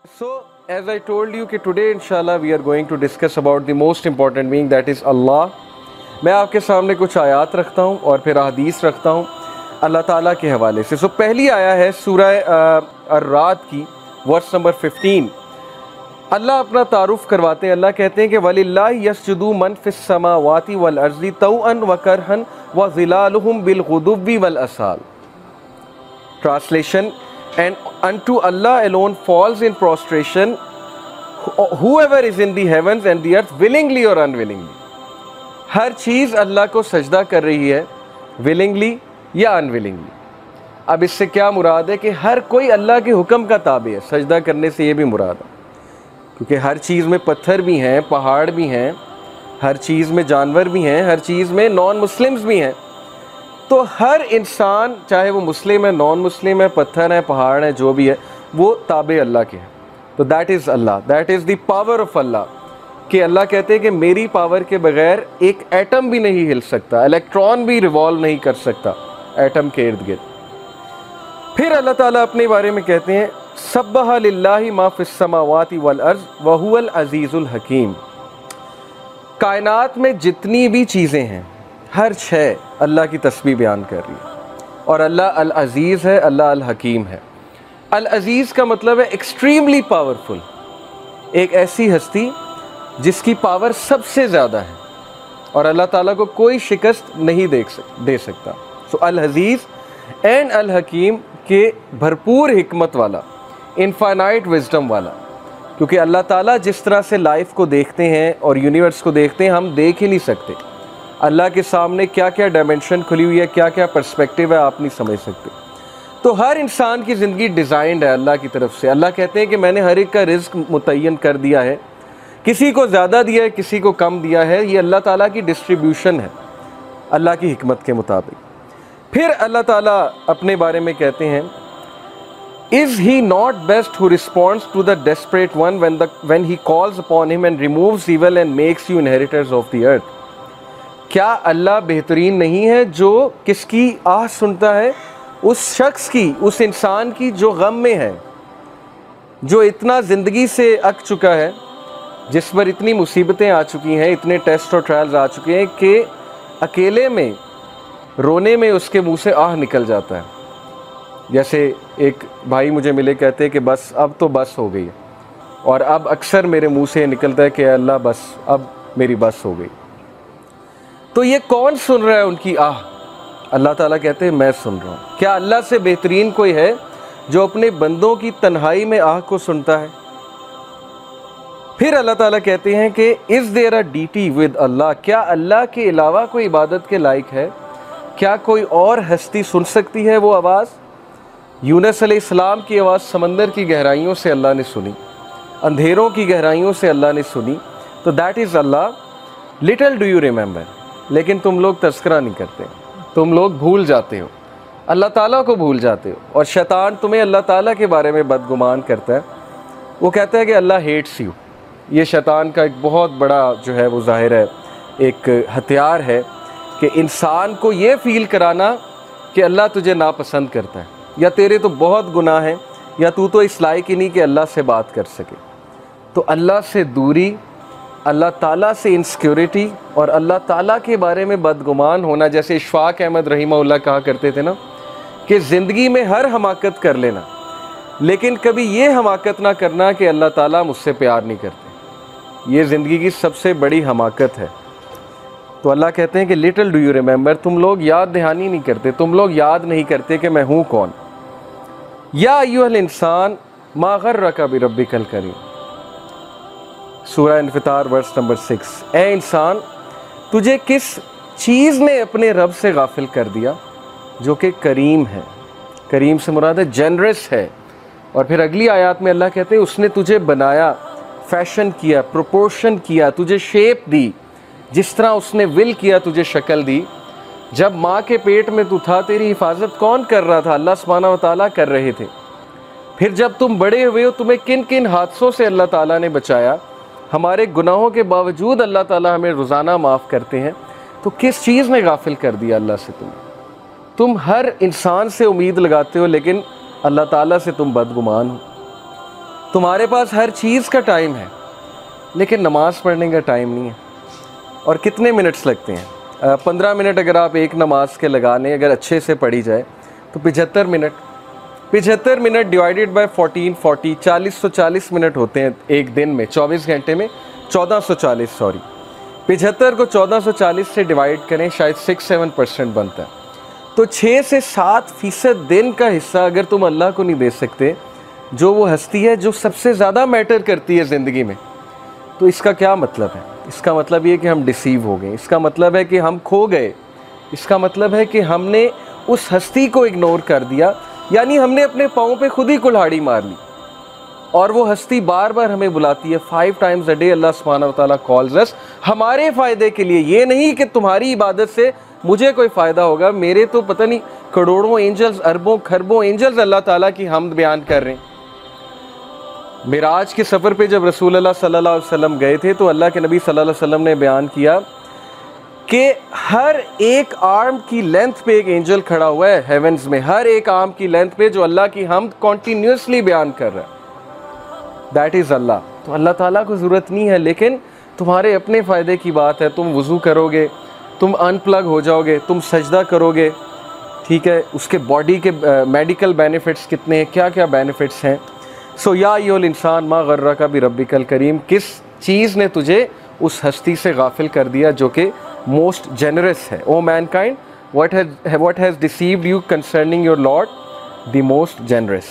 So, as I told you कि today inshallah we are going to discuss about the most important being, that is Allah. मैं आपके सामने कुछ आयात रखता हूँ और फिर हदीस रखता हूँ अल्लाह ताला के हवाले से। सो पहली आया है सूरह अर्राद की, वर्स नंबर 15। अल्लाह अपना तारुफ करवाते हैं। अल्लाह कहते हैं कि वलिल्लाहि यस्जुदु मन फिस समावाति वल अर्ज़ि तौअन व करहन व ज़िलालुहुम बिल गुदुव्वि वल असाल। Translation: and unto Allah alone falls in prostration whoever is in the heavens and the earth, willingly or unwillingly। हर चीज़ अल्लाह को सजदा कर रही है, willingly या unwillingly। अब इससे क्या मुराद है कि हर कोई अल्लाह के हुक्म का ताबे है। सजदा करने से ये भी मुराद है, क्योंकि हर चीज़ में पत्थर भी हैं, पहाड़ भी हैं, हर चीज़ में जानवर भी हैं, हर चीज़ में नॉन मुस्लिम्स भी हैं। तो हर इंसान, चाहे वो मुस्लिम है, नॉन मुस्लिम है, पत्थर है, पहाड़ है, जो भी है, वो ताबे अल्लाह के हैं। तो that is Allah, that is the power of Allah. कि अल्लाह कहते हैं कि मेरी पावर के बगैर एक एटम भी नहीं हिल सकता, इलेक्ट्रॉन भी रिवॉल्व नहीं कर सकता एटम के इर्द गिर्द। फिर अल्लाह ताला अपने बारे में कहते हैं सब्बह लिल्लाहि मा फिस समावाति वल अर्ज़ व हुवल अज़ीज़ुल हकीम। कायनात में जितनी भी चीज़ें हैं, हर शय अल्लाह की तस्बीह बयान कर रही है। और अल्लाह अल अज़ीज़ है, अल्लाह अल हकीम है। अल अज़ीज़ का मतलब है एक्सट्रीमली पावरफुल, एक ऐसी हस्ती जिसकी पावर सबसे ज़्यादा है और अल्लाह ताला को कोई शिकस्त नहीं दे सकता। सो अल अज़ीज़ एंड अल हकीम के भरपूर हिकमत वाला, इनफाइनाइट विजडम वाला। क्योंकि अल्लाह ताला जिस तरह से लाइफ को देखते हैं और यूनिवर्स को देखते हैं, हम देख ही नहीं सकते। अल्लाह के सामने क्या क्या डायमेंशन खुली हुई है, क्या क्या पर्सपेक्टिव है, आप नहीं समझ सकते। तो हर इंसान की ज़िंदगी डिज़ाइंड है अल्लाह की तरफ से। अल्लाह कहते हैं कि मैंने हर एक का रिज़्क मुतय्यन कर दिया है, किसी को ज़्यादा दिया है, किसी को कम दिया है। ये अल्लाह ताला की डिस्ट्रीब्यूशन है अल्लाह की हिकमत के मुताबिक। फिर अल्लाह ताला अपने बारे में कहते हैं is he not best who responds to the desperate one when he calls upon him and removes evil and makes you inheritors of the earth. क्या अल्लाह बेहतरीन नहीं है जो किसकी आह सुनता है? उस शख्स की, उस इंसान की जो गम में है, जो इतना ज़िंदगी से अक चुका है, जिस पर इतनी मुसीबतें आ चुकी हैं, इतने टेस्ट और ट्रायल्स आ चुके हैं कि अकेले में रोने में उसके मुंह से आह निकल जाता है। जैसे एक भाई मुझे मिले, कहते हैं कि बस अब तो बस हो गई, और अब अक्सर मेरे मुंह से निकलता है कि अल्लाह बस अब मेरी बस हो गई। तो ये कौन सुन रहा है उनकी आह? अल्लाह ताला कहते हैं मैं सुन रहा हूँ। क्या अल्लाह से बेहतरीन कोई है जो अपने बंदों की तन्हाई में आह को सुनता है? फिर अल्लाह ताला कहते हैं कि is there a deity with Allah. क्या अल्लाह के अलावा कोई इबादत के लायक है? क्या कोई और हस्ती सुन सकती है वो आवाज़? यूनुस अलैहिस्सलाम की आवाज़ समंदर की गहराइयों से अल्लाह ने सुनी, अंधेरों की गहराइयों से अल्लाह ने सुनी। तो that is Allah. Little do you remember, लेकिन तुम लोग तज़किरा नहीं करते, तुम लोग भूल जाते हो, अल्लाह ताला को भूल जाते हो। और शैतान तुम्हें अल्लाह ताला के बारे में बदगुमान करता है। वो कहता है कि अल्लाह हेट्स यू। ये शैतान का एक बहुत बड़ा जो है वो ज़ाहिर है एक हथियार है कि इंसान को ये फ़ील कराना कि अल्लाह तुझे नापसंद करता है, या तेरे तो बहुत गुनाह हैं, या तू तो इस लायक ही नहीं कि अल्लाह से बात कर सके। तो अल्लाह से दूरी, अल्लाह ताला से इनसिक्योरिटी और अल्लाह ताला के बारे में बदगुमान होना। जैसे इशफाक अहमद रहीमहुल्लाह कहा करते थे ना कि ज़िंदगी में हर हमाकत कर लेना, लेकिन कभी ये हमाकत ना करना कि अल्लाह ताला मुझसे प्यार नहीं करते। ये ज़िंदगी की सबसे बड़ी हमाकत है। तो अल्लाह कहते हैं कि लिटिल डू यू रिमेंबर, तुम लोग याद दहानी नहीं करते, तुम लोग याद नहीं करते कि मैं हूँ कौन। या अय्युहल इंसान मा गर्रक बिरब्बिकल करीम, सूरह इन्फितार वर्स नंबर 6। ए इंसान, तुझे किस चीज़ ने अपने रब से गाफिल कर दिया जो कि करीम है। करीम से मुराद है जनरस है। और फिर अगली आयत में अल्लाह कहते हैं उसने तुझे बनाया, फैशन किया, प्रोपोर्शन किया, तुझे शेप दी, जिस तरह उसने विल किया तुझे शक्ल दी। जब माँ के पेट में तू था, तेरी हिफाजत कौन कर रहा था? अल्लाह सुब्हानहू व तआला कर रहे थे। फिर जब तुम बड़े हुए हो, तुम्हें किन किन हादसों से अल्लाह ताला ने बचाया। हमारे गुनाहों के बावजूद अल्लाह ताला हमें रोज़ाना माफ़ करते हैं। तो किस चीज़ ने गाफिल कर दिया अल्लाह से तुम्हें? तुम हर इंसान से उम्मीद लगाते हो, लेकिन अल्लाह ताला से तुम बदगुमान हो। तुम्हारे पास हर चीज़ का टाइम है, लेकिन नमाज़ पढ़ने का टाइम नहीं है। और कितने मिनट्स लगते हैं? 15 मिनट अगर आप एक नमाज के लगा लें, अगर अच्छे से पढ़ी जाए तो 75 minute. 75 minute divided by 14, 40, 40 minute होते हैं एक दिन में, 24 घंटे में 1440, सॉरी 75 को 1440 से डिवाइड करें, शायद 6-7% बनता है। तो 6 से 7% दिन का हिस्सा अगर तुम अल्लाह को नहीं दे सकते, जो वो हस्ती है जो सबसे ज़्यादा मैटर करती है ज़िंदगी में, तो इसका क्या मतलब है? इसका मतलब ये कि हम डिसीव हो गए, इसका मतलब है कि हम खो गए, इसका मतलब है कि हमने उस हस्ती को इग्नोर कर दिया, यानी हमने अपने पाँव पे खुद ही कुल्हाड़ी मार ली। और वो हस्ती बार बार हमें बुलाती है, 5 टाइम्स अ डे अल्लाह सुब्हानहू व तआला कॉल्स अस, हमारे फ़ायदे के लिए। ये नहीं कि तुम्हारी इबादत से मुझे कोई फ़ायदा होगा, मेरे तो पता नहीं करोड़ों एंजल्स, अरबों खरबों एंजल्स अल्लाह ताला की हमद बयान कर रहे हैं। मिराज के सफ़र पे जब रसूल अल्लाह सल्लल्लाहु अलैहि वसल्लम गए थे, तो अल्लाह के नबी सल्लल्लाहु अलैहि वसल्लम ने बयान किया कि हर एक आर्म की लेंथ पे एक एंजल खड़ा हुआ है हेवंस में, हर एक आर्म की लेंथ पे, जो अल्लाह की हमद कॉन्टीन्यूसली बयान कर रहा है। दैट इज़ अल्लाह। तो अल्लाह ताला को ज़रूरत नहीं है, लेकिन तुम्हारे अपने फ़ायदे की बात है। तुम वज़ू करोगे, तुम अनप्लग हो जाओगे, तुम सजदा करोगे, ठीक है, उसके बॉडी के मेडिकल बेनिफिट्स कितने हैं, क्या क्या बेनिफिट्स हैं। सो या अय्युहल इंसान मा गर्रका बि रब्बिकल करीम, किस चीज़ ने तुझे उस हस्ती से गाफिल कर दिया जो कि मोस्ट जेनरस है। O mankind, what has deceived you concerning your Lord the most generous.